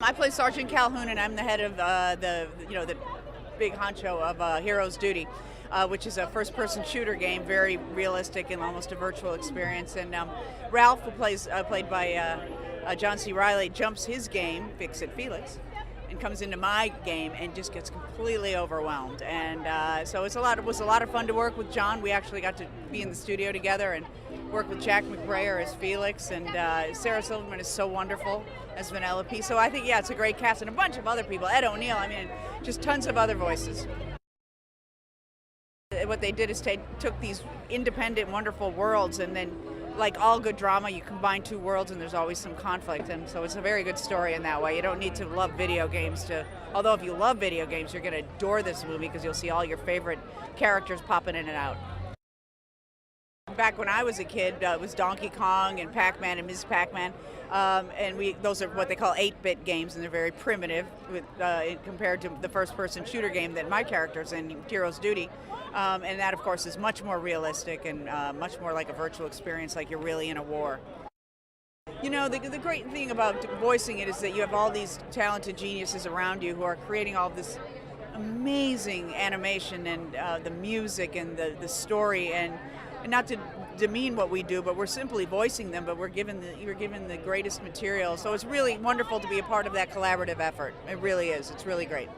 I play Sergeant Calhoun, and I'm the head of the big honcho of Hero's Duty, which is a first-person shooter game, very realistic and almost a virtual experience. And Ralph, who played by John C. Reilly, jumps his game, Fix It Felix, and comes into my game and just gets completely overwhelmed. And so it was a lot of fun to work with John. We actually got to be in the studio together and work with Jack McBrayer as Felix, and Sarah Silverman is so wonderful as Vanellope. So I think, yeah, it's a great cast, and a bunch of other people. Ed O'Neill, I mean, just tons of other voices. What they did is took these independent, wonderful worlds, and then, like all good drama, you combine two worlds and there's always some conflict, and so it's a very good story in that way. You don't need to love video games although if you love video games, you're going to adore this movie because you'll see all your favorite characters popping in and out. Back when I was a kid, it was Donkey Kong and Pac-Man and Ms. Pac-Man, and those are what they call 8-bit games, and they're very primitive compared to the first-person shooter game that my character's in, Hero's Duty, and that, of course, is much more realistic and much more like a virtual experience, like you're really in a war. You know, the great thing about voicing it is that you have all these talented geniuses around you who are creating all this amazing animation and the music and the story, and not to demean what we do, but we're simply voicing them, but we're given the greatest material. So it's really wonderful to be a part of that collaborative effort. It really is. It's really great.